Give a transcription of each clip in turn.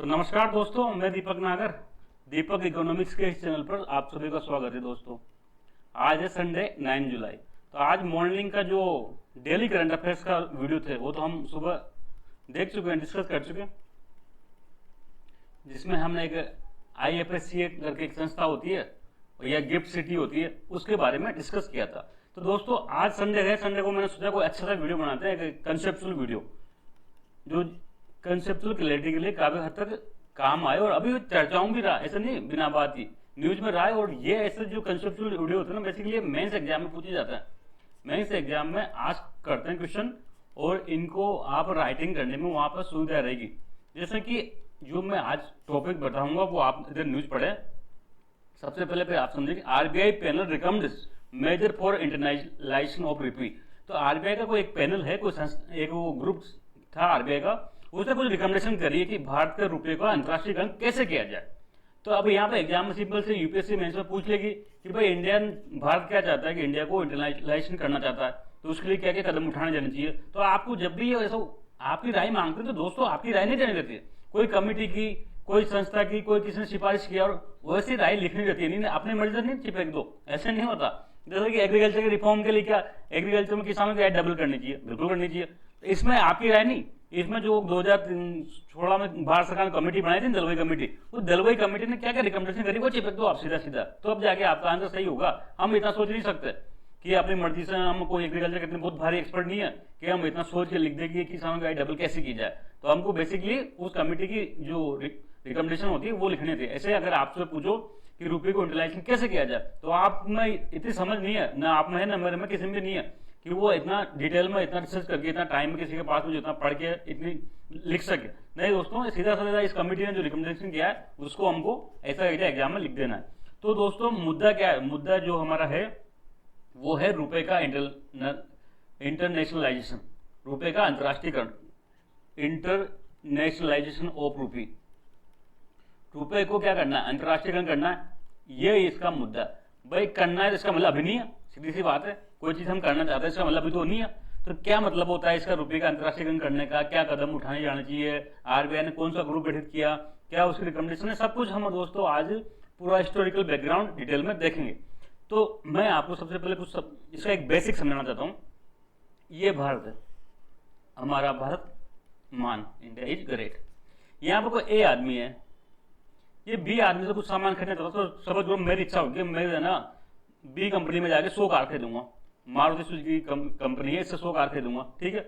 तो नमस्कार दोस्तों, मैं दीपक नागर। दीपक इकोनॉमिक्स के इस चैनल पर आप सभी का स्वागत है। दोस्तों, आज है संडे 9 जुलाई। तो आज मॉर्निंग का जो डेली करंट अफेयर्स का वीडियो थे वो तो हम सुबह देख चुके हैं, डिस्कस कर चुके हैं, जिसमें हमने एक IFSC करके एक संस्था होती है या गिफ्ट सिटी होती है, उसके बारे में डिस्कस किया था। तो दोस्तों, आज संडे है, संडे को मैंने सोचा कोई अच्छा सा वीडियो बनाते हैं, एक कंसेप्चुअल वीडियो जो कंसेप्चुअल क्लैरिटी के लिए काफी हद तक काम आए और अभी चर्चाओं भी रहा, ऐसा नहीं बिना बात ही न्यूज में रहा है। और ये ऐसे जो कंसेप्चुअल वीडियो होते हैं ना, बेसिकली मेंस एग्जाम में पूछे जाता है। मेंस एग्जाम में आज करते हैं क्वेश्चन और इनको आप राइटिंग करने में वहां पर सुविधा रहेगी। जैसे कि जो मैं आज टॉपिक बताऊंगा वो आप इधर न्यूज पढ़े। सबसे पहले आप समझेंगे, RBI panel recommends major for internationalization of rupee. तो RBI का कोई एक पैनल है, कोई एक वो ग्रुप था RBI का, उसने कुछ रिकमेंडेशन करी है कि भारत के रुपये का अंतर्राष्ट्रीयकरण कैसे किया जाए। तो अब यहाँ पे एग्जाम में सिंपल से UPSC मेंस में पूछ लेगी कि भाई भारत क्या चाहता है, कि इंडिया को इंटरनेशनलाइजेशन करना चाहता है, तो उसके लिए क्या क्या कदम उठाने जाने चाहिए। तो आपको जब भी ऐसा आपकी राय मांगते हैं तो दोस्तों आपकी राय नहीं देनी रहती है, कोई कमेटी की, कोई संस्था की, कोई किसी ने सिफारिश किया और वैसी राय लिखनी रहती है। नहीं अपने मर्जी से नहीं चिपक दो, ऐसे नहीं होता। जैसे कि एग्रीकल्चर के रिफॉर्म के लिए क्या एग्रीकल्चर में किसानों की आय डबल करनी चाहिए, बिल्कुल करनी चाहिए। तो इसमें आपकी राय नहीं, इसमें जो 2016 में भारत सरकार ने कमेटी बनाई थी, दलवाई कमेटी, उस दलवाई कमेटी ने क्या क्या रिकमेंडेशन करी वो चिपक दो आप सीधा सीधा, तो अब जाके आपका आंसर सही होगा। हम इतना सोच नहीं सकते कि अपनी मर्जी से, हम कोई एग्रीकल्चर के इतने बहुत भारी एक्सपर्ट नहीं है कि हम इतना सोच के लिख दें कि किसानों की आय डबल कैसे की जाए। तो हमको बेसिकली उस कमेटी की जो रिकमेंडेशन होती है वो लिखनी थी। ऐसे अगर आपसे पूछो कि रुपये को इंटरनेशनल कैसे किया जाए, तो आप में इतनी समझ नहीं है, ना आप में है ना मेरे में, किसी में नहीं है कि वो इतना डिटेल में इतना रिसर्च करके, इतना टाइम किसी के पास में जितना पढ़ के इतनी लिख सके। नहीं दोस्तों, सीधा सीधा इस कमेटी ने जो रिकमेंडेशन किया है उसको हमको ऐसा एग्जाम में लिख देना है। तो दोस्तों, मुद्दा क्या है? मुद्दा जो हमारा है वो है रुपए का इंटरनेशनलाइजेशन, रुपए का अंतर्राष्ट्रीयकरण, इंटरनेशनलाइजेशन ऑफ रूपी। रुपए को क्या करना है? अंतर्राष्ट्रीयकरण करना है, ये इसका मुद्दा। भाई करना है तो इसका मतलब अभी नहीं है, सीधी सी बात है। कोई चीज हम करना चाहते हैं इसका मतलब अभी तो नहीं है। तो क्या मतलब होता है इसका रुपये का अंतर्राष्ट्रीयकरण करने का? क्या कदम उठाने जाना चाहिए? RBI ने कौन सा ग्रुप गठित किया, क्या उसकी रिकमेंडेशन है, सब कुछ हम दोस्तों आज पूरा हिस्टोरिकल बैकग्राउंड डिटेल में देखेंगे। तो मैं आपको सबसे पहले कुछ इसका एक बेसिक समझाना चाहता हूं। ये भारत है, हमारा भारत मान, इंडिया इज ग्रेट। यहाँ पर कोई A आदमी है, ये B आदमी से कुछ सामान खरीदना चाहता, तो समझ लो मेरी इच्छा होगी, मैं है ना B कंपनी में जाके 100 कार खरीदूंगा, मारुति सुजुकी कंपनी है, इससे 100 कार खरीदूंगा, ठीक है।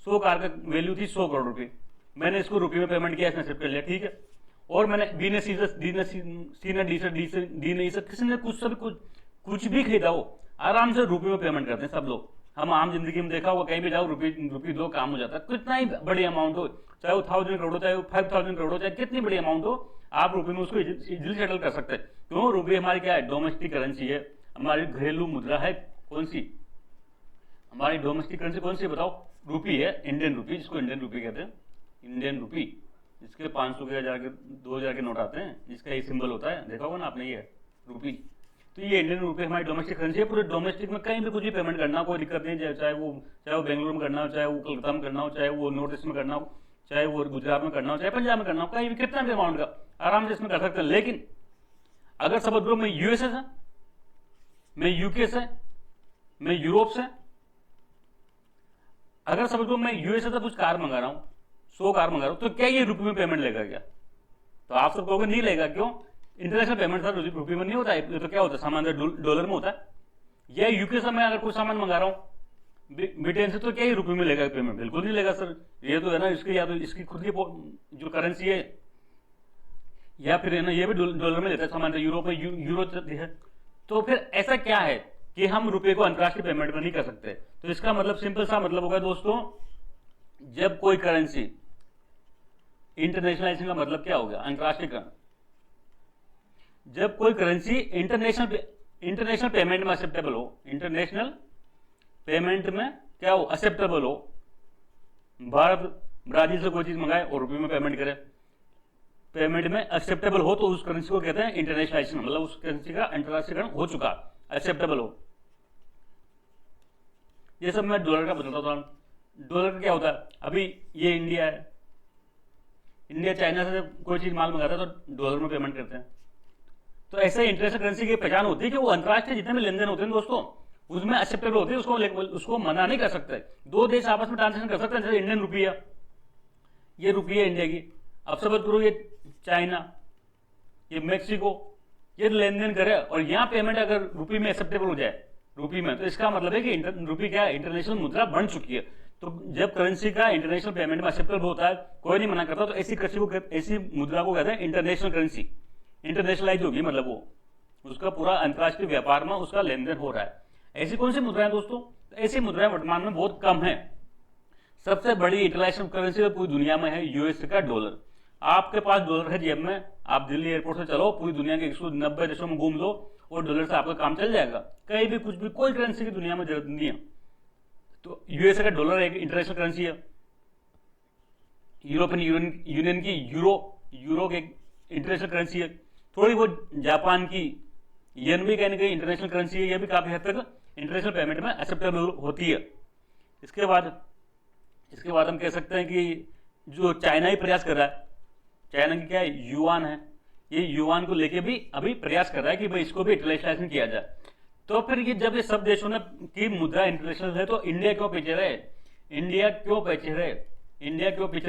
100 कार का वैल्यू थी 100 करोड़ रुपए, मैंने इसको रुपये में पेमेंट किया, इसने एक्सेप्ट कर लिया, ठीक है। और मैंने डी ने किसी ने कुछ भी खरीदा हो, आराम से रुपये में पेमेंट करते हैं सब लोग। हम आम जिंदगी में देखा होगा, कहीं भी जाओ रुपये दो काम हो जाता है। कितना ही बड़ी अमाउंट हो, चाहे वो 1000 करोड़ हो, चाहे वो 5000 करोड़ हो, चाहे कितनी बड़ी अमाउंट हो, आप रुपये में उसको इजीली सेटल कर सकते हैं। क्यों? रुपये हमारी क्या है? डोमेस्टिक करेंसी है, हमारी घरेलू मुद्रा है। कौन सी हमारी डोमेस्टिक करेंसी? कौन सी बताओ? रूपी है, इंडियन रूपी, जिसको इंडियन रूपी कहते हैं। इंडियन रूपी, जिसके 500 के, 1000 के, 2000 के नोट आते हैं, जिसका ये सिंबल होता है, देखा होगा ना आपने, ये रूपी। तो ये इंडियन रूपी हमारी डोमेस्टिक करेंसी है। पूरे डोमेस्टिक में कहीं भी कुछ भी पेमेंट करना कोई दिक्कत नहीं, चाहे वो बेंगलुरु में करना हो, चाहे वो कोलकाता में करना हो, चाहे वो नॉर्थ ईस्ट में करना हो, चाहे वो गुजरात में करना हो, चाहे पंजाब में करना हो, कहीं भी कितना भी अमाउंट का आराम से इसमें कर सकते हैं। लेकिन अगर समझ लो मैं USA से, मैं UK से, मैं यूरोप से, अगर समझ लो मैं USA से कुछ कार मंगा रहा हूं, 100 कार मंगा रहा हूं, तो क्या ये रुपये में पेमेंट लेगा क्या? तो आप सब कहोगे नहीं लेगा। क्यों? इंटरनेशनल पेमेंट सर रुपये में नहीं होता है, तो क्या होता है? सामान डॉलर में होता है। या UK से मैं अगर कोई सामान मंगा रहा हूं ब्रिटेन से, तो क्या ये रुपये में लेगा पेमेंट? बिल्कुल नहीं लेगा सर। ये तो है ना इसकी, या तो इसकी खुद की जो करेंसी है, या फिर है ना ये भी डॉलर में लेता है सामान, यूरोप में यूरो है। तो फिर ऐसा क्या है कि हम रुपये को अंतर्राष्ट्रीय पेमेंट में नहीं कर सकते? तो इसका मतलब सिंपल सा मतलब होगा दोस्तों, जब कोई करेंसी इंटरनेशनलाइजेशन का मतलब क्या हो गया? अंतर्राष्ट्रीयकरण। जब कोई करेंसी इंटरनेशनल पेमेंट में एक्सेप्टेबल हो, इंटरनेशनल पेमेंट में क्या हो? एक्सेप्टेबल हो। भारत ब्राजील से कोई चीज मंगाए और रुपये में पेमेंट करे, पेमेंट में एक्सेप्टेबल हो, तो उस करेंसी को कहते हैं इंटरनेशनलाइजेशन, मतलब उस करेंसी का अंतर्राष्ट्रीयकरण हो चुका, एक्सेप्टेबल हो। ये सब मैं डॉलर का बताता हूं। डॉलर का क्या होता है? अभी ये इंडिया है, इंडिया चाइना से कोई चीज माल मंगाता है तो डॉलर में पेमेंट करते हैं। तो ऐसे इंटरनेशनल करेंसी की पहचान होती है कि वो अंतर्राष्ट्रीय जितने भी लेन देन होते हैं दोस्तों उसमें एक्सेप्टेबल होती है, उसको मना नहीं कर सकते। दो देश आपस में ट्रांजेक्शन कर सकते हैं, जैसे इंडियन रुपया, ये रुपया इंडिया की, अब सपोज करो ये चाइना, ये मेक्सिको, ये लेन देन करे और यहाँ पेमेंट अगर रुपये में एक्सेप्टेबल हो जाए रुपये में, तो इसका मतलब है कि रुपये क्या इंटरनेशनल मुद्रा बन चुकी है। तो जब करेंसी का इंटरनेशनल पेमेंट में एक्सेप्टेबल होता है, कोई नहीं मना करता, तो ऐसी मुद्रा को कहते हैं इंटरनेशनल करेंसी। इंटरनेशनलाइज होगी मतलब वो उसका पूरा अंतर्राष्ट्रीय व्यापार में उसका लेन देन हो रहा है। ऐसी कौन सी मुद्राएं दोस्तों? ऐसी मुद्राएं वर्तमान में बहुत कम है। सबसे बड़ी इंटरनेशनल करेंसी पूरी दुनिया में है यूएस का डॉलर। आपके पास डॉलर है जेब में, आप दिल्ली एयरपोर्ट से चलो, पूरी दुनिया के 190 देशों में घूम लो और डॉलर से आपका काम चल जाएगा। कहीं भी कुछ भी कोई करेंसी की दुनिया में जरूरत नहीं है। तो यूएस का डॉलर एक इंटरनेशनल करेंसी है। यूरोपियन यूनियन की यूरो की इंटरनेशनल करेंसी है। थोड़ी बहुत जापान की येन भी कहने की इंटरनेशनल करेंसी है, यह भी काफी हद तक इंटरनेशनल पेमेंट में एक्सेप्टेबल होती है। इसके बाद हम कह सकते हैं कि जो चाइना ही प्रयास कर रहा है, चाइना की क्या है युआन है, ये युआन को लेके भी अभी प्रयास कर रहा है कि भाई इसको भी इंटरनेशनलाइजेशन किया जाए। तो फिर ये जब ये सब देशों ने की मुद्रा इंटरनेशनल है तो इंडिया क्यों पीछे रहे? इंडिया क्यों पीछे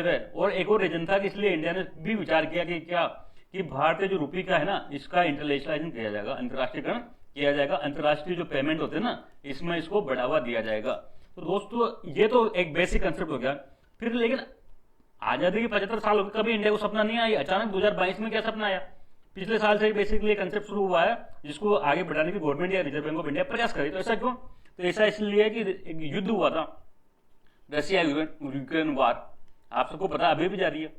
रहे? और एक और रीजन था कि इसलिए इंडिया ने भी विचार किया कि क्या कि भारतीय जो रुपये का है ना, इसका इंटरनेशनलाइजेशन किया जाएगा, अंतर्राष्ट्रीयकरण किया जाएगा, अंतर्राष्ट्रीय जो पेमेंट होते हैं ना इसमें इसको बढ़ावा दिया जाएगा। तो दोस्तों ये तो एक बेसिक कंसेप्ट हो गया। फिर लेकिन आजादी के 75 साल हो गए, कभी इंडिया को सपना नहीं आया, अचानक 2022 में क्या सपना आया? पिछले साल से बेसिकली कंसेप्ट शुरू हुआ है जिसको आगे बढ़ाने की गवर्नमेंट या रिजर्व बैंक ऑफ इंडिया प्रयास करे। तो ऐसा क्यों? तो ऐसा इसलिए कि एक युद्ध हुआ था, रशिया यूक्रेन वार, आप सबको पता अभी भी जारी है।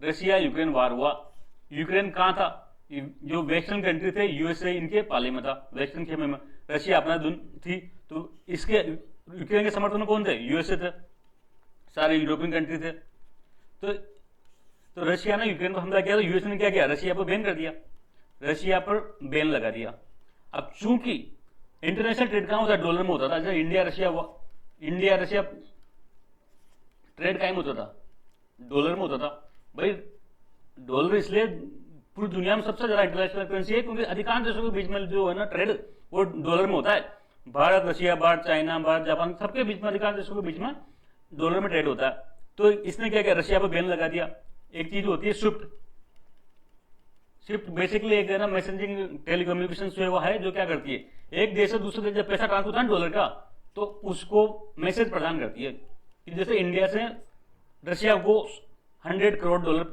रशिया यूक्रेन वार हुआ, यूक्रेन कहां था? जो वेस्टर्न कंट्री थे यूएसए इनके पाले में था, वेस्टर्न खेमे में रशिया अपना थी। तो इसके यूक्रेन के समर्थन कौन थे? यूएसए थे, सारे यूरोपियन कंट्री थे। तो रशिया ने यूक्रेन पर हमला किया तो यूएस ने क्या किया? रशिया पर बैन कर दिया, रशिया पर बैन लगा दिया। अब चूंकि इंटरनेशनल ट्रेड कहां होता? डॉलर में होता था। जैसे इंडिया रशिया ट्रेड कहां में होता था? डॉलर में होता था। भाई डॉलर इसलिए पूरी दुनिया में सबसे ज्यादा इंटरनेशनल करेंसी है क्योंकि अधिकांश देशों के बीच में जो है ना ट्रेड वो डॉलर में होता है। Bharat, Russia, Bharat, China, Bharat, Japan, सबके बीच में, अधिकांश देशों के बीच में डॉलर में ट्रेड होता है। तो इसने क्या किया? रशिया पर बैन लगा दिया। एक चीज होती है स्विफ्ट बेसिकली एक है ना मैसेजिंग टेलीकम्युनिकेशन सेवा है जो क्या करती है, एक देश से दूसरे देश जब पैसा ट्रांसफर होता है डॉलर का तो उसको मैसेज प्रदान करती है कि जैसे इंडिया से रशिया को 100 करोड़ डॉलर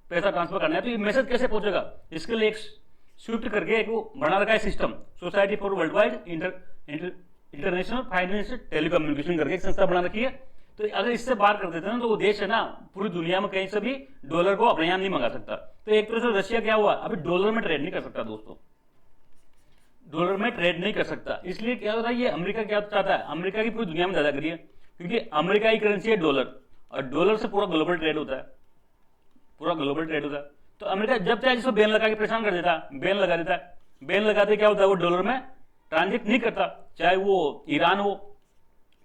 पैसा ट्रांसफर करना है तो ये मैसेज कैसे पहुंचेगा? इसके लिए एक स्विफ्ट करके एक वो बना रखा है system, society for world wide international finance telecommunication करके एक संस्था बना रखी है। तो अगर इससे बाहर कर देते हैं तो वो देश है ना पूरी दुनिया में कहीं से भी डॉलर को अपने यहां नहीं मंगा सकता। तो एक तरह से रशिया क्या हुआ? अभी डॉलर में ट्रेड नहीं कर सकता दोस्तों, डॉलर में ट्रेड नहीं कर सकता। इसलिए क्या होता है, ये अमेरिका क्या चाहता है? अमेरिका की पूरी दुनिया में दादागिरी है क्योंकि अमेरिका की करेंसी है डॉलर और डॉलर से पूरा ग्लोबल ट्रेड होता है, तो अमेरिका जब चाहे जिसको बैन लगा के परेशान कर देता है, बैन लगा देता है। बैन लगाते क्या होता है? वो डॉलर में ट्रांजिट नहीं करता, चाहे वो ईरान हो,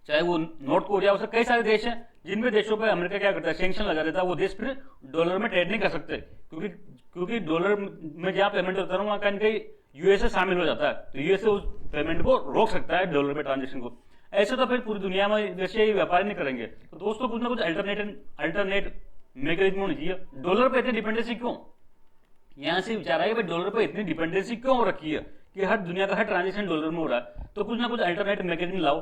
चाहे वो नॉर्थ कोरिया हो, कई सारे देश हैं जिनमें देशों पर अमेरिका क्या करता है? सैंक्शन लगा देता है। वो देश फिर डॉलर में ट्रेड नहीं कर सकते क्योंकि डॉलर में जहां पेमेंट होता है वहां कहीं यूएसए शामिल हो जाता है, तो यूएसए उस पेमेंट को रोक सकता है डॉलर में ट्रांजेक्शन को। ऐसे तो फिर पूरी दुनिया में रशिया व्यापार नहीं करेंगे। तो दोस्तों कुछ ना कुछ अल्टरनेट मैकेनिज्म होनी चाहिए। डॉलर पे इतनी डिपेंडेंसी क्यों? यहां से विचार आया कि डॉलर पे इतनी डिपेंडेंसी क्यों हो रखी है कि हर दुनिया का हर ट्रांजेक्शन डॉलर में हो रहा है? तो कुछ ना कुछ अल्टरनेट मैकेनिज्म लाओ,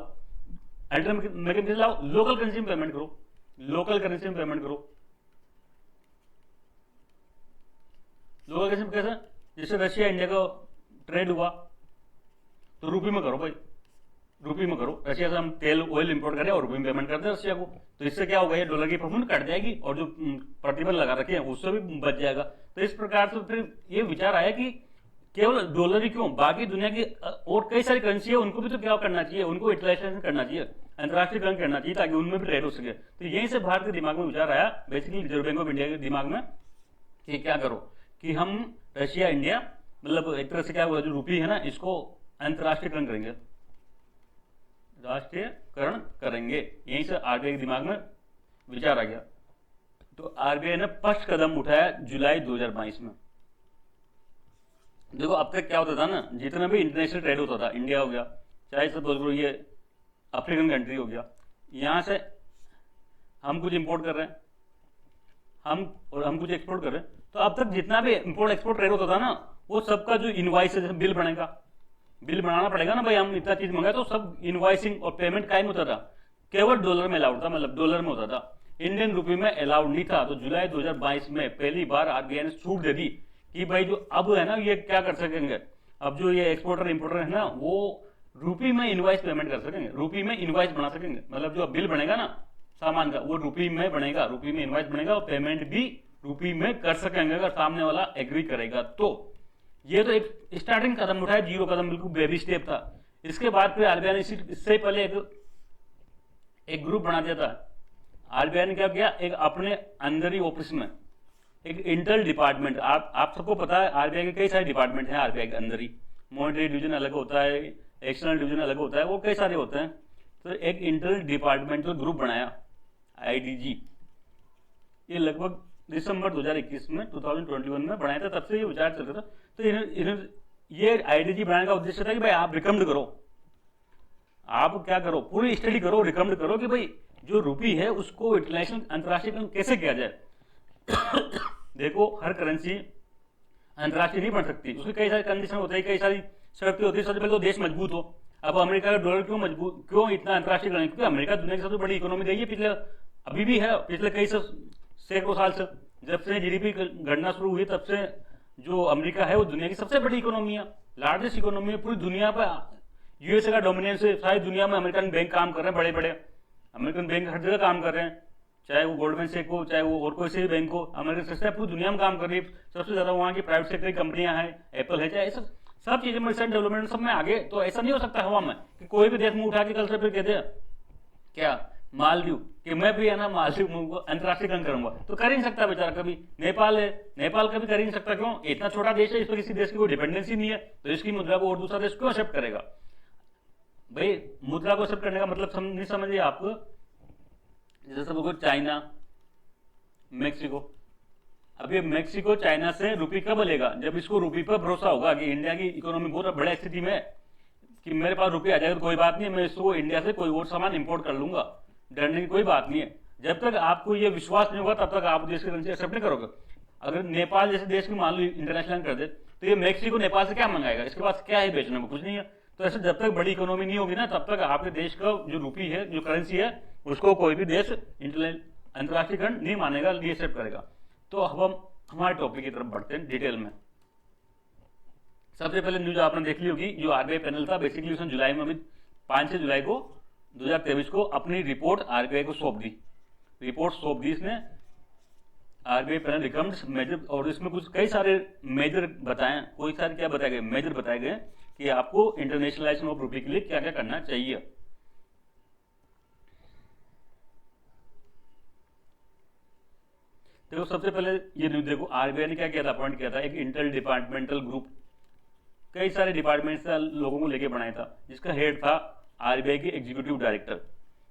लोकल करेंसी में पेमेंट करो, लोकल करेंसी में कैसे? जैसे रशिया इंडिया का ट्रेड हुआ तो रुपये में करो भाई, रुपये में करो। रशिया से हम तेल ऑयल इंपोर्ट करें और रुपये में पेमेंट करते हैं रशिया को, तो इससे क्या होगा? ये डॉलर की परफॉर्मेंस कट जाएगी और जो प्रतिबंध लगा रखे हैं उससे भी बच जाएगा। तो इस प्रकार से फिर ये विचार आया कि केवल डॉलर ही क्यों, बाकी दुनिया की और कई सारी करेंसी है उनको भी तो क्या करना चाहिए, उनको इंटरनेशनलाइजेशन करना चाहिए, अंतर्राष्ट्रीयकरण करना चाहिए ताकि उनमें भी ट्रेड हो सके। तो यहीं से भारत के दिमाग में विचार आया, basically reserve bank of India के दिमाग में, कि क्या करो कि हम रशिया इंडिया मतलब एक तरह से क्या हुआ, जो रुपये है ना इसको अंतर्राष्ट्रीयकरण करेंगे, राष्ट्रीयकरण करेंगे। यहीं से आरबीआई के दिमाग में विचार आ गया। तो आरबीआई ने फर्स्ट कदम उठाया जुलाई 2022 में। देखो अब तक क्या होता था ना, जितना भी इंटरनेशनल ट्रेड होता था, इंडिया हो गया, चाहे सपोज करो ये अफ्रीकन कंट्री हो गया, यहाँ से हम कुछ इंपोर्ट कर रहे हैं, हम कुछ एक्सपोर्ट कर रहे हैं, तो अब तक जितना भी इंपोर्ट एक्सपोर्ट ट्रेड होता था ना, वो सबका जो इनवॉइस है, बिल बनेगा, बिल बनाना पड़ेगा ना भाई, हम इतना चीज मंगाए, तो सब इनवॉइसिंग और पेमेंट कायम होता था, केवल डॉलर में अलाउड था, मतलब डॉलर में होता था, इंडियन रुपी में अलाउड नहीं था। तो जुलाई 2022 में पहली बार आरबीआई ने छूट दे दी कि भाई जो अब है ना, ये क्या कर सकेंगे, अब जो ये एक्सपोर्टर इंपोर्टर है ना, वो रुपी में इनवॉइस पेमेंट कर सकेंगे, रुपी में इनवॉइस बना सकेंगे, मतलब जो बिल बनेगा ना सामान का, वो रुपी में बनेगा, रुपी में इनवॉइस बनेगा, और पेमेंट भी रुपी में कर सकेंगे अगर सामने वाला एग्री करेगा। तो ये तो एक स्टार्टिंग कदम उठाया, जीरो कदम, बिल्कुल बेबी स्टेप था। इसके बाद फिर आरबीआई ने इससे पहले एक ग्रुप बना दिया था। आरबीआई ने क्या किया, एक अपने अंदर ही ऑफिस में एक इंटरनल डिपार्टमेंट, आप सबको पता है आरबीआई के कई सारे डिपार्टमेंट हैं आरबीआई के अंदर ही, मॉनिटरी डिवीजन अलग होता है, एक्सटर्नल डिवीजन अलग होता है, वो कई सारे होते हैं। तो एक इंटरनल डिपार्टमेंटल ग्रुप बनाया आईडीजी, ये लगभग दिसंबर 2021 में 2021 में बनाया था, तब से ये विचार चल रहा था। तो ये आईडीजी बनाने का उद्देश्य था कि भाई आप रिकमेंड करो, आप क्या करो, पूरी स्टडी करो, रिकमेंड करो कि भाई जो रुपी है उसको इंटरनेशनल अंतर्राष्ट्रीय कैसे किया जाए। देखो हर करेंसी अंतर्राष्ट्रीय नहीं बन सकती, उसके कई सारे कंडीशन होते हैं, कई सारी शर्तें होती है। सबसे पहले तो देश मजबूत हो। अब अमेरिका का डॉलर क्यों इतना अंतर्राष्ट्रीय करना, क्योंकि अमेरिका दुनिया की सबसे बड़ी इकोनॉमी रही है पिछले, अभी भी है, पिछले कई सैकड़ों साल से, जब से जीडीपी गणना शुरू हुई तब से जो अमेरिका है वो दुनिया की सबसे बड़ी इकोनॉमी है, लार्जेस्ट इकोनॉमी है पूरी दुनिया पर। यूएसए का डोमिनेंस है, सारी दुनिया में अमेरिकन बैंक काम कर रहे हैं, बड़े बड़े अमेरिकन बैंक हर जगह काम कर रहे हैं, चाहे वो गोल्डमैन सैक हो, चाहे वो और कोई से भी बैंक हो, अमेरिकन सिस्टम पूरी दुनिया में काम कर रही है। सबसे ज्यादा वहाँ की प्राइवेट सेक्टर की कंपनियां हैं, एप्पल है, चाहे सब चीजें में रिसर्च डेवलपमेंट सब में आगे। तो ऐसा नहीं हो सकता हवा में कि कोई भी देश मुंह उठा के कल से फिर कह दे क्या मालदीव कि मैं भी है ना मालदीव को अंतर्राष्ट्रीयकरण करूंगा, तो कर ही नहीं सकता बेचारा। कभी नेपाल है, नेपाल कभी कर ही नहीं सकता, क्यों, इतना छोटा देश है, इस पर किसी देश की कोई डिपेंडेंसी नहीं है, तो इसकी मुद्रा को और दूसरा देश क्यों एक्सेप्ट करेगा। भाई मुद्रा को एक्सेप्ट करने का मतलब नहीं समझिए आपको, जैसे सब चाइना, मेक्सिको, अब ये मेक्सिको चाइना से रुपी कब लेगा, जब इसको रुपी पर भरोसा होगा कि इंडिया की इकोनॉमी बहुत बड़ी स्थिति में है कि मेरे पास रुपये आ जाएगा तो कोई बात नहीं, मैं इसको इंडिया से कोई और सामान इंपोर्ट कर लूंगा, डरने की कोई बात नहीं है। जब तक आपको ये विश्वास नहीं होगा तब तक आप देश की करेंसी एक्सेप्ट नहीं करोगे। अगर नेपाल जैसे देश की मान लो इंटरनेशनल कर दे, तो ये मेक्सिको नेपाल से क्या मंगाएगा, इसके पास क्या है बेचने को, कुछ नहीं है। तो ऐसे जब तक बड़ी इकोनॉमी नहीं होगी ना, तब तक आपके देश का जो रुपी है, जो करेंसी है, उसको कोई भी देश अंतर्राष्ट्रीयकरण नहीं मानेगा, नहीं एक्सेप्ट करेगा। तो अब हम हमारे टॉपिक की तरफ बढ़ते हैं डिटेल में। सबसे पहले न्यूज आपने देख ली होगी, जो आरबीआई पैनल था, बेसिकली उसने जुलाई में, अभी 5 जुलाई को 2023 को अपनी रिपोर्ट आरबीआई को सौंप दी, रिपोर्ट सौंप दी इसने। आरबीआई पैनल रिकमेंड्स मेजर, और इसमें कुछ कई सारे मेजर बताए, कोई सारे क्या बताए गए, मेजर बताए गए कि आपको इंटरनेशनलाइजेशन ऑफ रुपी के लिए क्या क्या करना चाहिए। देखो सबसे पहले ये न्यूज देखो, आरबीआई ने क्या किया था, अपॉइंट किया था एक इंटर डिपार्टमेंटल ग्रुप, कई सारे डिपार्टमेंट से लोगों को लेके बनाया था, जिसका हेड था आरबीआई के एग्जीक्यूटिव डायरेक्टर।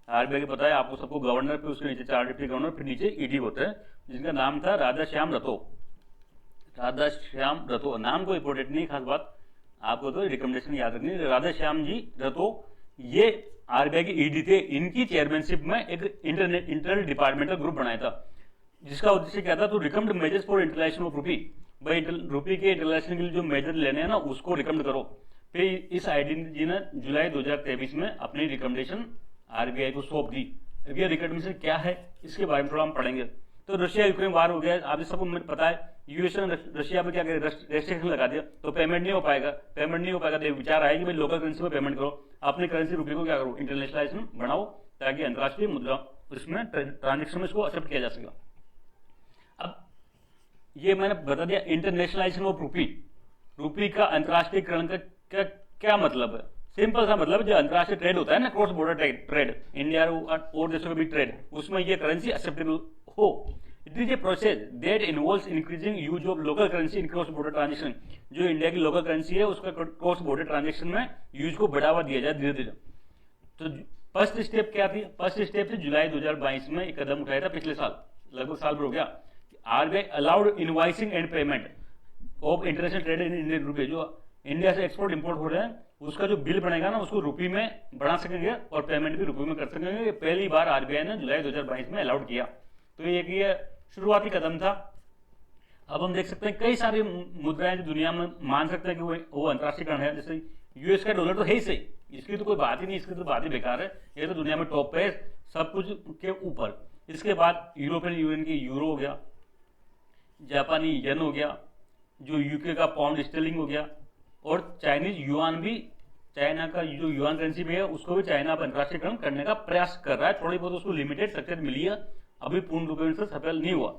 आरबीआई के पता है आपको सबको, गवर्नर, फिर उसके नीचे 4 डिप्टी गवर्नर, फिर नीचे ईडी होते हैं, जिनका नाम था राधा श्याम रतो। राधा श्याम रतो नाम कोई इंपोर्टेंट नहीं, खास बात आपको तो रिकमेंडेशन याद रखनी, राधा श्याम जी रतो ये आरबीआई के ईडी थे, इनकी चेयरमैनशिप में एक इंटरनल डिपार्टमेंटल ग्रुप बनाया था, जिसका उद्देश्य क्या था, तो recommend measures for international of rupee, भाई रुपी के इंटरनेशनल के लिए जो मेजर लेने हैं ना उसको रिकमेंड करो। फिर इस आईडीजी ने जुलाई 2023 में अपनी रिकमेंडेशन आरबीआई को सौंप दी। अब ये रिकमेंडेशन क्या है इसके बारे में थोड़ा हम पढ़ेंगे। तो रशिया यूक्रेन वार हो गया, आप सबको पता है, यूएसए ने रशिया पे क्या करे, रेस्ट्रिक्शन लगा दिया, तो पेमेंट नहीं हो पाएगा, पेमेंट नहीं हो पाएगा, तो विचार आया कि भाई लोकल करेंसी में पेमेंट करो, अपनी करेंसी रुपये को क्या करो, इंटरनेशनलाइजेशन बनाओ, ताकि अंतर्राष्ट्रीय मुद्रा उसमें ट्रांजेक्शन में इसको एक्सेप्ट किया जा सके। अब ये मैंने बता दिया इंटरनेशनलाइजेशन ऑफ रुपी, रुपी का अंतर्राष्ट्रीयकरण का क्या मतलब है। सिंपल सा मतलब, जो अंतर्राष्ट्रीय ट्रेड होता है ना, क्रॉस बॉर्डर ट्रेड, इंडिया और देशों के भी ट्रेड, उसमें ये करेंसी एक्सेप्टेबल हो। It is a process that involves increasing use of local currency in cross border transaction. जो इंडिया की लोकल करेंसी है उसका क्रॉस बॉर्डर ट्रांजेक्शन में यूज को बढ़ावा दिया जाए धीरे धीरे। तो फर्स्ट स्टेप क्या थी, फर्स्ट स्टेप थी जुलाई 2022 में एक कदम उठाया था पिछले साल, लगभग साल भर हो गया, RBI allowed invoicing and payment of international trade in Indian रुपये। जो इंडिया से एक्सपोर्ट इंपोर्ट हो रहे हैं उसका जो बिल बनेगा ना उसको रुपये में बढ़ा सकेंगे और पेमेंट भी रुपये में कर सकेंगे। ये पहली बार आरबीआई ने जुलाई 2022 में अलाउड किया। तो ये शुरुआती कदम था। अब हम देख सकते हैं कई सारी मुद्राएं जो दुनिया में मान सकते हैं कि वो अंतर्राष्ट्रीयकरण है। जैसे यूएस का डॉलर तो है ही सही, इसकी तो कोई बात ही नहीं, इसकी तो बात ही बेकार है, ये तो दुनिया में टॉप पे है सब कुछ के ऊपर। इसके बाद यूरोपियन यूनियन की यूरो हो गया, जापानी येन हो गया, जो यूके का पाउंड स्टर्लिंग हो गया, और चाइनीज युआन भी, चाइना का जो युआन करेंसी में है उसको भी चाइना अब अंतर्राष्ट्रीयकरण करने का प्रयास कर रहा है। थोड़ी बहुत उसको लिमिटेड सक्सेस मिली है, अभी पूर्ण रूप से सफल नहीं हुआ।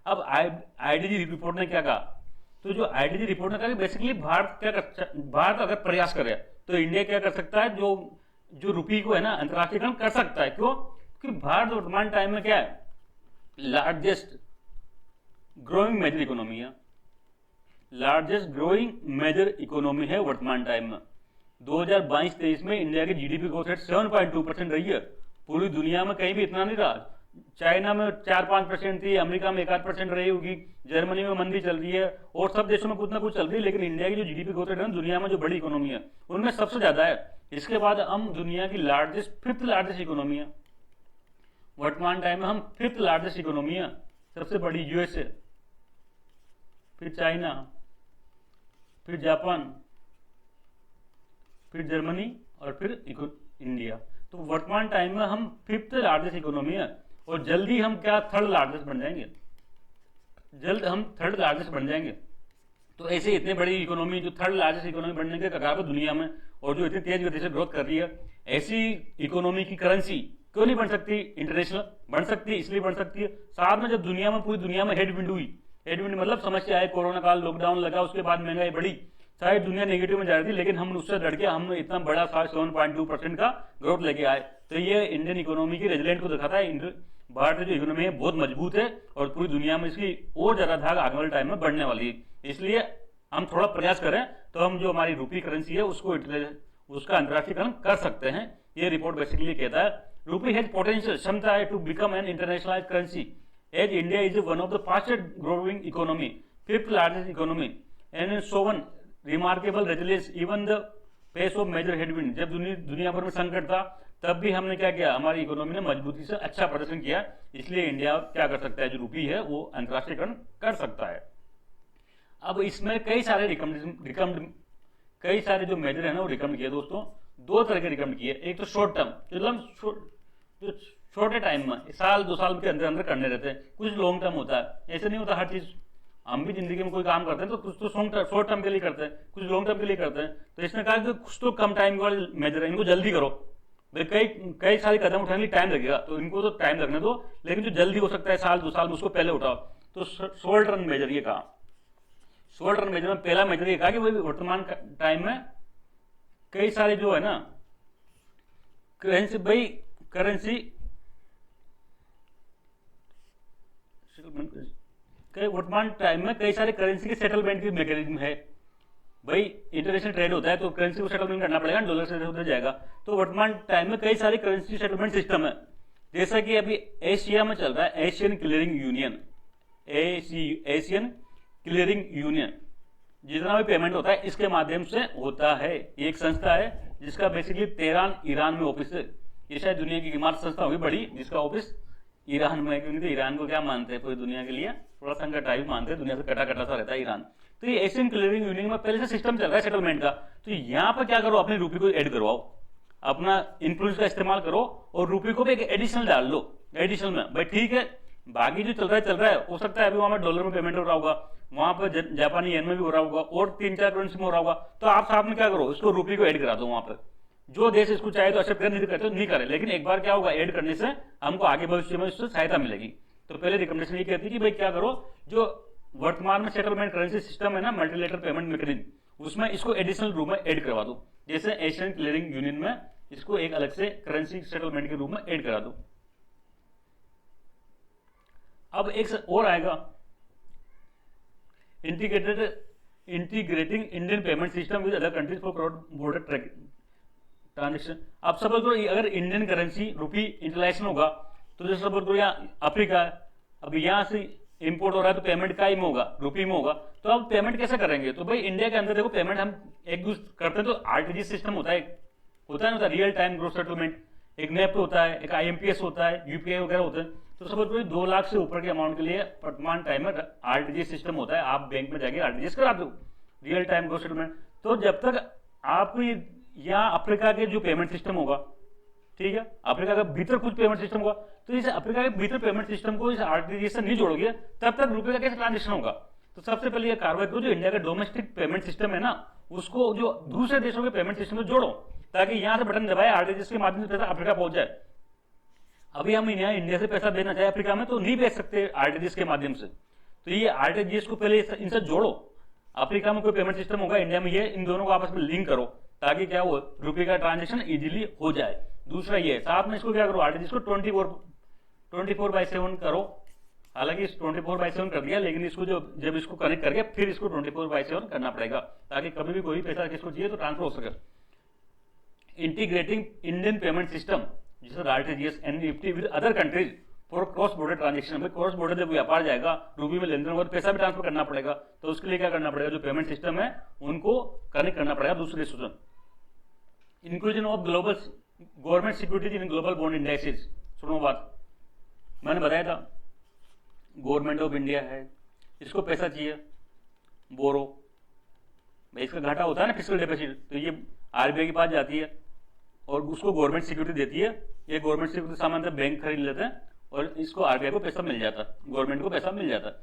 अब आईडीजी रिपोर्ट ने क्या कहा, तो जो आईडीजी रिपोर्ट ने कहा कि बेसिकली भारत अगर प्रयास करे तो इंडिया क्या कर सकता है, जो रुपये को है ना अंतर्राष्ट्रीयकरण कर सकता है। क्यों? क्योंकि भारत वर्तमान टाइम में क्या है, लार्जेस्ट ग्रोइंग मेजर इकोनॉमी है, लार्जेस्ट ग्रोइंग मेजर इकोनॉमी है वर्तमान टाइम में। 2022-23 में इंडिया की जीडीपी ग्रोथ रेट 7.2% रही है। पूरी दुनिया में कहीं भी इतना नहीं रहा। चाइना में 4-5% थी, अमेरिका में 1-8% रही होगी, जर्मनी में मंदी चल रही है और सब देशों में कुछ ना कुछ चल रही है, लेकिन इंडिया की जो जीडीपी ग्रोथ रेट है दुनिया में जो बड़ी इकोनॉमी है उनमें सबसे ज्यादा है। इसके बाद हम दुनिया की फिफ्थ लार्जेस्ट इकोनॉमी है वर्तमान टाइम में, हम फिफ्थ लार्जेस्ट इकोनॉमी है। सबसे बड़ी यूएसए, फिर चाइना, फिर जापान, फिर जर्मनी और फिर इंडिया। तो वर्तमान टाइम में हम फिफ्थ लार्जेस्ट इकोनॉमी है और जल्दी हम क्या थर्ड लार्जेस्ट बन जाएंगे, जल्द हम थर्ड लार्जेस्ट बन जाएंगे। तो ऐसे इतने बड़ी इकोनॉमी, जो थर्ड लार्जेस्ट इकोनॉमी बनने के कगार पर दुनिया में और जो इतनी तेज गति से ग्रोथ कर रही है, ऐसी इकोनॉमी की करेंसी क्यों नहीं बन सकती इंटरनेशनल? बन सकती है, इसलिए बन सकती है साथ में जब दुनिया में, पूरी दुनिया में हेडविंड हुई, हेडविंड मतलब समस्या आए, कोरोना काल, लॉकडाउन लगा, उसके बाद महंगाई बढ़ी, शायद दुनिया नेगेटिव में जा रही थी, लेकिन हम उससे लड़के हम इतना बड़ा 7.2% का ग्रोथ लेके आए। तो ये इंडियन इकोनॉमी की रेजिलेंट को दिखाता है। भारत की जो इकोनॉमी है बहुत मजबूत है और पूरी दुनिया में इसकी और ज्यादा धाग आने वाले टाइम में बढ़ने वाली है। इसलिए हम थोड़ा प्रयास करें तो हम जो हमारी रुपी करेंसी है उसका अंतर्राष्ट्रीयकरण कर सकते हैं। ये रिपोर्ट बेसिकली कहता है रुपी हैज पोटेंशियल, क्षमता है to become an internationalize currency as India is one of the fastest growing economy, fifth largest economy and shown remarkable resilience even the face of major headwind. जब दुनिया भर में संकट था तब भी हमने क्या किया, हमारी इकोनॉमी ने मजबूती से अच्छा प्रदर्शन किया। इसलिए इंडिया क्या कर सकता है, जो रुपी है वो अंतर्राष्ट्रीयकरण कर सकता है। अब इसमें कई सारे जो मेजर है ना वो रिकमेंड किए दोस्तों। दो तरह के रिकमेंड किए, एक तो शॉर्ट टर्म, जो छोटे टाइम में, साल 2 साल के अंदर अंदर करने रहते हैं। कुछ लॉन्ग टर्म होता है, ऐसे नहीं होता हर चीज। हम भी जिंदगी में कोई काम करते हैं तो कुछ तो शॉर्ट टर्म के लिए करते हैं, कुछ लॉन्ग टर्म के लिए करते हैं। तो इसने कहा कि कुछ तो कम टाइम वाले मेजर है, इनको जल्दी करो भाई। कई सारे कदम उठाने के लिए टाइम लगेगा, तो इनको तो टाइम लगने दो, लेकिन जो जल्दी हो सकता है साल 2 साल में, उसको पहले उठाओ। तो शॉर्ट रन मेजर ये कहा, शॉर्ट रन मेजर में पहला मेजर ये कहा कि वर्तमान टाइम में कई सारे जो है ना करेंसी वर्तमान टाइम में कई सारे करेंसी के सेटलमेंट की मैकेनिज्म है। भाई इंटरनेशनल ट्रेड होता है तो करेंसी को सेटलमेंट करना पड़ेगा, डॉलर से उधर जाएगा। तो वर्तमान टाइम में कई सारे करेंसी सेटलमेंट सिस्टम है, जैसा कि अभी एशिया में चल रहा है Asian clearing union, Asian clearing union. जितना भी पेमेंट होता है इसके माध्यम से होता है। ये एक संस्था है जिसका बेसिकली तेहरान ईरान में ऑफिस है। ये शायद दुनिया की एकमात्र संस्था होगी बड़ी जिसका ऑफिस ईरान में, क्योंकि तो ईरान को क्या मानते हैं पूरी दुनिया के लिए, थोड़ा संकट टाइप मानते हैं, दुनिया से कटा कटा सा रहता है ईरान। तो ये एशियन क्लियरिंग यूनियन में पहले से सिस्टम चल रहा है सेटलमेंट का। तो यहाँ पर क्या करो, अपने रुपये को ऐड करवाओ, अपना इन्फ्लुएंस का इस्तेमाल करो और रुपये को भी एक एडिशनल डाल लो। एडिशनल में भाई ठीक है, बाकी जो चल रहा है हो सकता है अभी वहां पर डॉलर में पेमेंट हो रहा होगा, वहां पर जापानी येन में भी हो रहा होगा और 3-4 करेंसी में हो रहा होगा। तो आप साथ में क्या करो, इसको रुपये को ऐड करा दो। वहां पर जो देश इसको चाहे तो एक्सेप्ट नहीं करते नहीं करे, लेकिन एक बार क्या होगा, ऐड करने से हमको आगे भविष्य में इससे सहायता मिलेगी। तो पहले रिकमेंडेशन ये कहती है कि भाई क्या करो, जो वर्तमान में सेटलमेंट करेंसी सिस्टम है ना, मल्टीलेटरल पेमेंट मैकेनिज्म, उसमें इसको एडिशनल रूप में ऐड करवा दो। जैसे एशियन क्लियरिंग यूनियन में इसको एक अलग से करेंसी सेटलमेंट के रूप में ऐड करा दो। अब एक और आएगा integrating Indian payment system with other countries for cross border transaction. अब सपोज करो अगर इंडियन करेंसी रुपी इंटरनेशनल होगा तो जैसे सपोज करो यहाँ अफ्रीका है, अब यहाँ से इंपोर्ट हो रहा है तो पेमेंट का ही में होगा, रुपये में होगा, तो अब पेमेंट कैसे करेंगे? तो भाई इंडिया के अंदर देखो पेमेंट हम एक दूसरे करते हैं तो आरटीजीएस सिस्टम होता है ना, रियल टाइम ग्रोस सेटलमेंट, एक नेफ्ट होता है, एक आईएमपीएस होता है, यूपीआई वगैरह होते हैं। तो सपोज कोई 2 लाख से ऊपर के अमाउंट के लिए वर्तमान टाइम में आरटीजीएस सिस्टम होता है, आप बैंक में जाके आरटीजीएस करा दो, रियल टाइम ग्रोस सेटलमेंट। तो जब तक आपको यहाँ अफ्रीका के जो पेमेंट सिस्टम होगा, ठीक है, अफ्रीका का भीतर कुछ पेमेंट सिस्टम होगा, तो इस अफ्रीका के भीतर पेमेंट सिस्टम को इस आरटीजीएस से नहीं जोड़ोगे तब तक रुपए का कैसे ट्रांजेक्शन होगा? तो सबसे पहले ये कार्रवाई करो, जो इंडिया का डोमेस्टिक पेमेंट सिस्टम है ना, उसको जो दूसरे देशों के पेमेंट सिस्टम में जोड़ो, ताकि यहां से बटन दबाए आरटीजीएस के माध्यम से पैसा अफ्रीका पहुंच जाए। अभी हम यहाँ इंडिया से पैसा भेजना चाहे अफ्रीका में तो नहीं भेज सकते आरटीजीएस के माध्यम से, तो ये आरटीजीएस को पहले इनसे जोड़ो। अफ्रीका में कोई पेमेंट सिस्टम होगा, इंडिया में ये, इन दोनों को आपस में लिंक करो ताकि क्या हो, रुपये का ट्रांजेक्शन इजीली हो जाए। दूसरा ये साथ में इसको क्या करो, आरटीजीएस को 24/7 करो। हालांकि इस 24/7 कर दिया, लेकिन इसको जब इसको कनेक्ट करके फिर इसको 24/7 करना पड़ेगा, ताकि कभी भी कोई पैसा किसको चाहिए तो ट्रांसफर हो सके। इंटीग्रेटिंग इंडियन पेमेंट सिस्टम जैसे RTGS and Nifty with other countries for cross border transaction. Cross border जब व्यापार जाएगा, रूपी में लेनदेन होगा, पैसा भी ट्रांसफर करना पड़ेगा, तो उसके लिए क्या करना पड़ेगा, जो पेमेंट सिस्टम है उनको कनेक्ट करना पड़ेगा दूसरे देशों से। Inclusion of global government securities in global bond indexes. सुनो बात, मैंने बताया था गवर्नमेंट ऑफ इंडिया है, इसको पैसा चाहिए बोरो, भाई इसका घाटा होता है ना फिस्कल डेफिसिट, तो ये आरबीआई के पास जाती है और उसको गवर्नमेंट सिक्योरिटी देती है। ये गवर्नमेंट सिक्योरिटी सामान बैंक खरीद लेते हैं और इसको आरबीआई को पैसा मिल जाता है, गवर्नमेंट को पैसा मिल जाता है।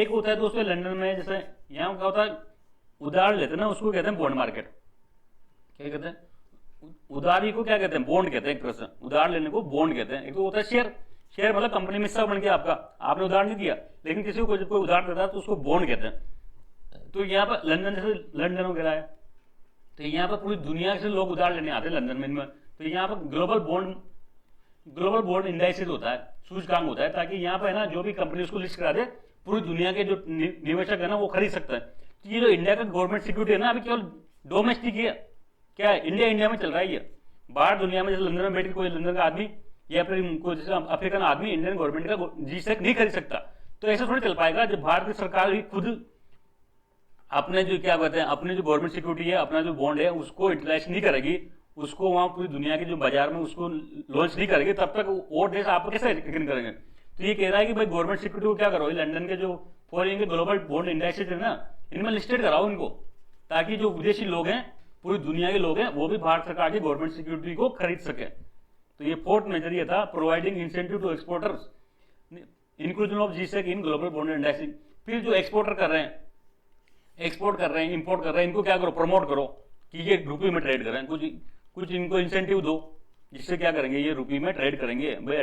एक होता है दोस्तों लंदन में, जैसे यहाँ क्या होता है, उधार लेते हैं ना, उसको कहते हैं बॉन्ड मार्केट। क्या कहते हैं? उधारी को क्या कहते हैं? बॉन्ड कहते हैं। एक तरह से उधार लेने को बॉन्ड कहते हैं। एक तो होता है शेयर, शेयर मतलब कंपनी में हिस्सा बन गया आपका, आपने उधार नहीं दिया, लेकिन किसी को कोई उधार देता है तो उसको बॉन्ड कहते हैं। तो यहाँ पर लंदन, जैसे लंदन वगैरह है, तो यहाँ पर पूरी दुनिया से लोग उधार लेने आते हैं लंदन में। तो यहाँ पर ग्लोबल बॉन्ड इंडेक्स होता है, सूचकांक होता है, ताकि यहाँ पर है ना जो भी कंपनी उसको लिस्ट करा दे, पूरी दुनिया के जो निवेशक है ना वो खरीद सकता है। तो ये जो इंडिया का गवर्नमेंट सिक्योरिटी है ना, अभी केवल डोमेस्टिक है, क्या है, इंडिया में चल रहा है। ये बाहर दुनिया में जैसे लंदन में बैठ के कोई लंदन का आदमी या फिर कोई जैसे अफ्रीकन आदमी इंडियन गवर्नमेंट का जी-सेक नहीं खरीद सकता। तो ऐसा थोड़ी चल पाएगा जब भारतीय सरकार भी खुद अपने जो क्या कहते हैं, अपनी जो गवर्नमेंट सिक्योरिटी है, अपना जो बॉन्ड है उसको यूटिलाइज नहीं करेगी, उसको वहां पूरी दुनिया के जो बाजार में उसको लॉन्च नहीं करेगी, तब तक और देश आप कैसे यकीन करेंगे? तो ये कह रहा है कि भाई गवर्नमेंट सिक्योरिटी को क्या करो, लंदन के जो फॉरेन के ग्लोबल बॉन्ड इंडेक्सेस है ना, इनमें लिस्टेड कराओ इनको, ताकि जो विदेशी लोग हैं, पूरी दुनिया के लोग हैं, वो भी भारत सरकार की गवर्नमेंट सिक्योरिटी को खरीद सके। तो ये फोर्थ मेजर ये था, providing incentive to exporters, inclusion of G Sec in global bond indexing. फिर जो एक्सपोर्टर कर रहे हैं, एक्सपोर्ट कर रहे हैं, इंपोर्ट कर रहे हैं, इनको क्या करो, प्रमोट करो कि ये रुपये में ट्रेड करें, कुछ इनको इंसेंटिव दो, जिससे क्या करेंगे, ये रुपये में ट्रेड करेंगे। भाई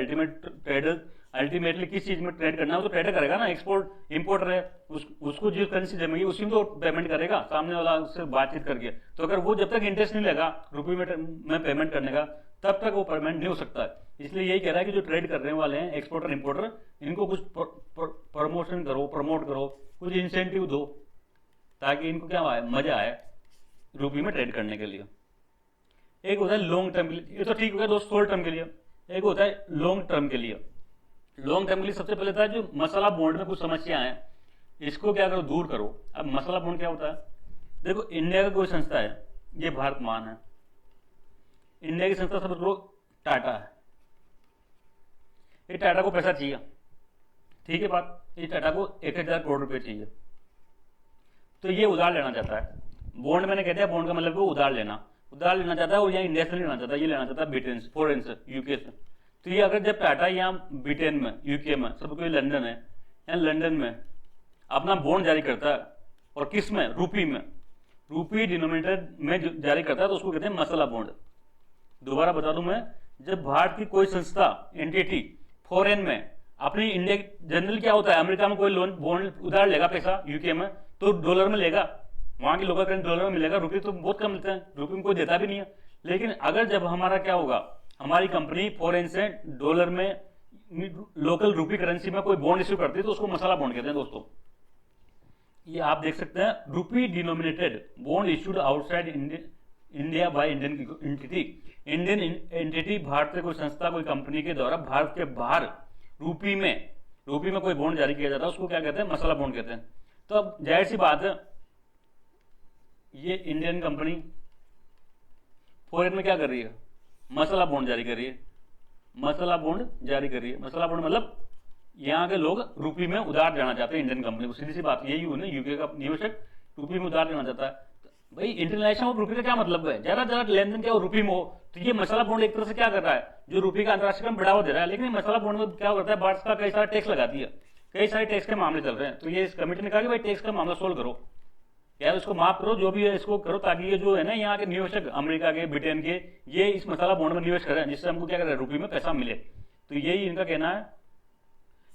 अल्टीमेटली किस चीज में ट्रेड करना हो तो ट्रेड करेगा ना, एक्सपोर्ट इंपोर्टर है, उसको जो करेंसी जमेगी उसी में तो पेमेंट करेगा, सामने वाला से बातचीत करके। तो अगर वो जब तक इंटरेस्ट नहीं लगा रुपये में पेमेंट करने का, तब तक वो पेमेंट नहीं हो सकता है। इसलिए यही कह रहा है कि जो ट्रेड करने वाले हैं एक्सपोर्टर इंपोर्टर, इनको कुछ प्रमोशन करो, प्रमोट करो, कुछ इंसेंटिव दो, ताकि इनको क्या आए, मजा आए रुपये में ट्रेड करने के लिए। एक होता है लॉन्ग टर्म के लिए, ये तो ठीक हो गया दोस्त, शॉर्ट टर्म के लिए। एक होता है लॉन्ग टर्म के लिए। लॉन्ग टर्म के लिए सबसे पहले था जो मसाला बॉन्ड में कुछ समस्या है, इसको क्या करो, दूर करो। अब मसाला बॉन्ड क्या होता है, देखो इंडिया का कोई संस्था है, ये भारत मान है, इंडिया की संस्था सब लोग टाटा है, ये टाटा को पैसा चाहिए, ठीक है बात, ये टाटा को 1000 करोड़ रुपए चाहिए, तो ये उधार लेना चाहता है। बॉन्ड मैंने कहता है, बॉन्ड का मतलब उधार लेना चाहता है, और यहाँ इंडिया से नहीं लेना चाहता, ये लेना चाहता है ब्रिटेन से, फॉरेन से, यूके से। तो ये अगर जब टाटा यहाँ ब्रिटेन में, यूके में, सब कोई लंदन है, यहाँ लंदन में अपना बॉन्ड जारी करता है, और किस में, रूपी में, रूपी डिनोमिनेटेड में जारी करता है, तो उसको कहते हैं मसाला बॉन्ड। दोबारा बता दूं मैं, जब भारत की कोई संस्था, एंटिटी फॉरेन में अपनी इंडिया, जनरल क्या होता है, अमेरिका में कोई लोन बॉन्ड उधार लेगा पैसा, यूके में तो डॉलर में लेगा, वहां की लोकल करेंसी डॉलर में मिलेगा, रुपये तो बहुत कम मिलते हैं, रुपये में कोई देता भी नहीं है। लेकिन अगर जब हमारा क्या होगा, हमारी कंपनी फॉरेन से डॉलर में, लोकल रूपी करेंसी में कोई बॉन्ड इश्यू करती है, तो उसको मसाला बॉन्ड कहते हैं दोस्तों। ये आप देख सकते हैं, रूपी denominated bond issued outside India by Indian entity. Indian entity, Bharat से कोई संस्था, कोई कंपनी के द्वारा भारत के बाहर रूपी में, रुपये में कोई बॉन्ड जारी किया जाता है उसको क्या कहते हैं, मसाला बॉन्ड कहते हैं। तो अब जाहिर सी बात है, ये इंडियन कंपनी फॉरेन में क्या कर रही है, मसाला बॉन्ड जारी कर रही है, मसाला बॉन्ड जारी कर रही है। मसाला बॉन्ड मतलब यहाँ के लोग रुपये में उधार लेना चाहते हैं इंडियन कंपनी को, सीधी सी बात यही हुई ना, यूके का निवेशक रुपये में उधार लेना चाहता है। भाई इंटरनेशनल और रुपये का क्या मतलब है, ज्यादा ज्यादा लेन देन क्या हो रुपये में हो, तो ये मसाला बॉन्ड एक तरह से क्या कर रहा है, जो रुपये का अंतरराष्ट्रीय बढ़ावा दे रहा है। लेकिन मसाला बॉन्ड में क्या करता है, भारत का कई सारे टैक्स लगाती है, कई सारे टैक्स के मामले चल रहे हैं। तो ये इस कमेटी ने कहा कि भाई टैक्स का मामला सोल्व करो यार, इसको माफ करो, जो भी है इसको करो, ताकि ये जो है ना यहाँ के निवेशक अमेरिका के, ब्रिटेन के, ये इस मसाला बॉन्ड में निवेश करें, जिससे हमको क्या करें, रुपये में पैसा मिले। तो यही इनका कहना है,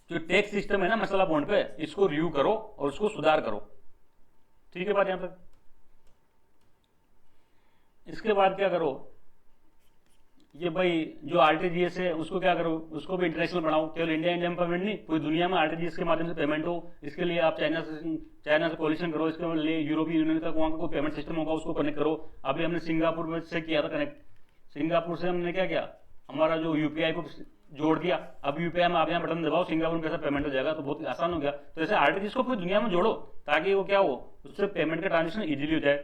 जो टैक्स सिस्टम है ना मसाला बॉन्ड पे, इसको रिव्यू करो और उसको सुधार करो। ठीक है बात यहां तक। इसके बाद क्या करो, ये भाई जो आरटीजीएस है उसको क्या करो, उसको भी इंटरनेशनल बनाओ। केवल इंडिया में पेमेंट नहीं, पूरी दुनिया में आरटीजीएस के माध्यम से पेमेंट हो। इसके लिए आप चाइना से कोलिशन करो, इसके लिए यूरोपीय यूनियन का वहां का कोई पेमेंट सिस्टम होगा उसको कनेक्ट करो। अभी हमने सिंगापुर में से किया था कनेक्ट, सिंगापुर से हमने क्या किया, हमारा जो यूपीआई को जोड़ दिया। अब यूपीआई में आप यहाँ बटन दबाओ, सिंगापुर में कैसा पेमेंट हो जाएगा, तो बहुत आसान हो गया। तो ऐसे आरटीजीएस को पूरी दुनिया में जोड़ो ताकि वो क्या हो, उससे पेमेंट का ट्रांजेक्शन इजीली हो जाए।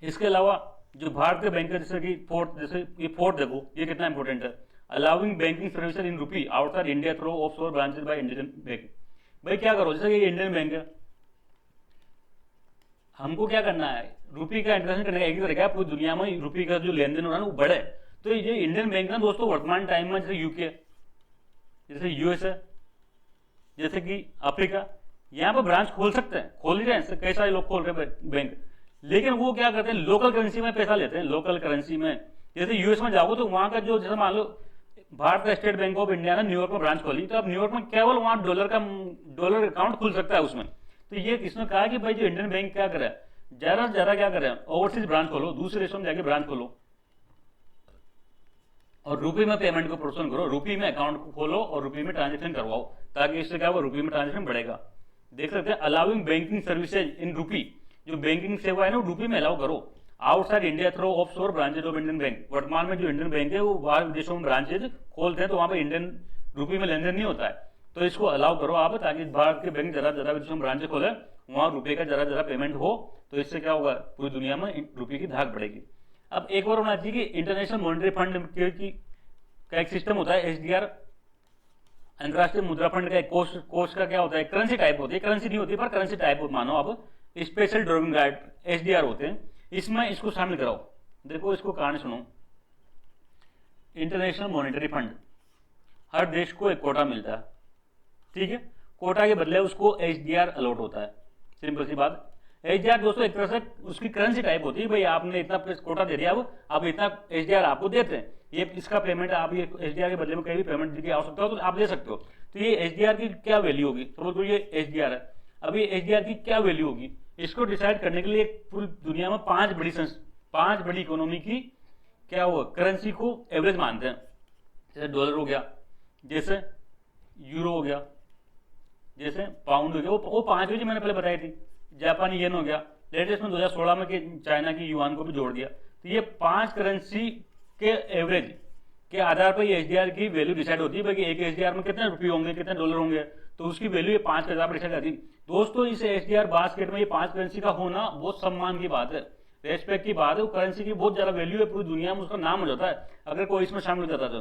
इसके अलावा जो भारत के बैंक है, जैसे कि फोर्थ, जैसे ये फोर्थ देखो ये कितना इंपॉर्टेंट है, allowing banking services in rupee outside India through offshore branches by Indian bank. भाई क्या करो, जैसे ये इंडियन बैंक है, हमको क्या करना है, रुपी का इंटरनेशनल करने का एक ही तरीका है, पूरी दुनिया में रुपी का जो लेन देन हो रहा है वो बढ़े। तो ये इंडियन बैंक ना दोस्तों, वर्तमान टाइम में जैसे यूके, जैसे यूएस है, जैसे कि अफ्रीका, यहाँ पर ब्रांच खोल सकते हैं, खोल ही रहे हैं, कई सारे लोग खोल रहे हैं बैंक। लेकिन वो क्या करते हैं, लोकल करेंसी में पैसा लेते हैं, लोकल करेंसी में। जैसे यूएस में जाओगे तो वहां का जो, जैसे मान लो भारत का स्टेट बैंक ऑफ इंडिया ने न्यूयॉर्क में ब्रांच खोली, तो अब न्यूयॉर्क में केवल वहां डॉलर अकाउंट खुल सकता है उसमें। तो ये किसने कहा कि भाई जो इंडियन बैंक क्या करे, ज्यादा से ज्यादा क्या करे, ओवरसीज ब्रांच खोलो, दूसरे देशों में जाके ब्रांच खोलो और रुपये में पेमेंट को प्रोत्साहन करो, रुपये में अकाउंट को खोलो और रुपये में ट्रांजेक्शन करवाओ, ताकि इससे क्या होगा, रुपये में ट्रांजेक्शन बढ़ेगा। देख सकते हैं, अलाउिंग बैंकिंग सर्विसेज इन रुपी, जो बैंकिंग सेवा है ना रुपये में अलाउ करो outside India through offshore branches of Indian bank. वर्तमान में जो इंडियन बैंक है वो बाहर विदेशों में ब्रांचेज खोलते हैं, तो वहां पर इंडियन रुपये में लेन देन नहीं होता है। तो इसको अलाउ करो आप, ताकि भारत के बैंक ज्यादा ज्यादा विदेशों में ब्रांचेज खोले, वहां रुपये का ज्यादा ज्यादा पेमेंट हो। तो इससे क्या होगा, पूरी दुनिया में रुपये की धाक बढ़ेगी। अब एक और होना चाहिए कि इंटरनेशनल मॉनिटरी फंड का एक सिस्टम होता है, एसडीआर, अंतरराष्ट्रीय मुद्रा फंड का एक कोष का क्या होता है, करेंसी टाइप होती है, करेंसी नहीं होती पर करेंसी टाइप मानो आप, स्पेशल ड्राइंग राइट एसडीआर होते हैं, इसमें इसको शामिल कराओ। देखो इसको कहानी सुनो, इंटरनेशनल मॉनिटरी फंड, हर देश को एक कोटा मिलता है, ठीक है, कोटा के बदले उसको एसडीआर अलॉट होता है, सिंपल सी बात। एसडीआर दोस्तों एक तरह से उसकी करेंसी टाइप होती है, भाई आपने इतना कोटा दे दिया, अब इतना एसडीआर आपको देते हैं, ये इसका पेमेंट आप ये एसडीआर के बदले में कहीं भी पेमेंट की आवश्यकता हो तो आप दे सकते हो। तो ये एसडीआर की क्या वैल्यू होगी, तो ये एसडीआर है, अभी एसडीआर की क्या वैल्यू होगी, इसको डिसाइड करने के लिए पूरी दुनिया में पांच बड़ी इकोनॉमी की क्या हुआ, करेंसी को एवरेज मानते हैं। जैसे डॉलर हो गया, जैसे यूरो हो गया, जैसे पाउंड हो गया, वो पांच जो मैंने पहले बताई थी, जापानी येन हो गया, लेटेस्ट में 2016 में चाइना की युआन को भी जोड़ दिया। तो ये पांच करेंसी के एवरेज के आधार पर ये एसडीआर की वैल्यू डिसाइड होती है, भाई एक एसडीआर में कितने रुपये होंगे, कितने डॉलर होंगे, तो उसकी वैल्यू ये पांच के आधार पर डिसाइड होती है। दोस्तों इस एसडीआर बास्केट में ये पांच करेंसी का होना बहुत सम्मान की बात है, रेस्पेक्ट की बात है, वो करेंसी की बहुत ज्यादा वैल्यू है, पूरी दुनिया में उसका नाम हो जाता है अगर कोई इसमें शामिल हो जाता है।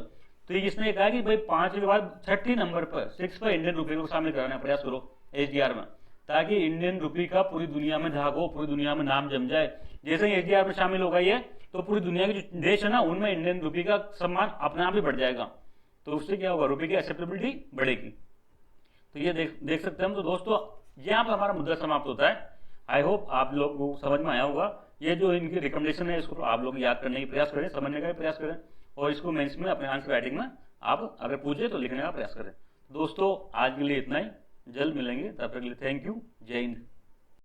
तो इसने कहा कि भाई पांच के बाद छठी नंबर पर 6 पर इंडियन रुपये को शामिल कराने का प्रयास करो एसडीआर में, ताकि इंडियन रुपये का पूरी दुनिया में धाक हो, पूरी दुनिया में नाम जम जाए। जैसे ही एसडीआर में शामिल होगा ये, तो पूरी दुनिया के जो देश है ना उनमें इंडियन रुपये का सम्मान अपने आप ही बढ़ जाएगा, तो उससे क्या होगा, रुपये की एक्सेप्टेबिलिटी बढ़ेगी। तो ये देख सकते हैं हम। तो दोस्तों यहाँ पर हमारा मुद्दा समाप्त होता है। आई होप आप लोग को समझ में आया होगा। ये जो इनकी रिकमेंडेशन है इसको आप लोग याद करने की प्रयास करें, समझने का भी प्रयास करें, और इसको मेंस में अपने आंसर राइटिंग में आप अगर पूछे तो लिखने का प्रयास करें। दोस्तों आज के लिए इतना ही, जल्द मिलेंगे, तब तक के लिए थैंक यू, जय हिंद।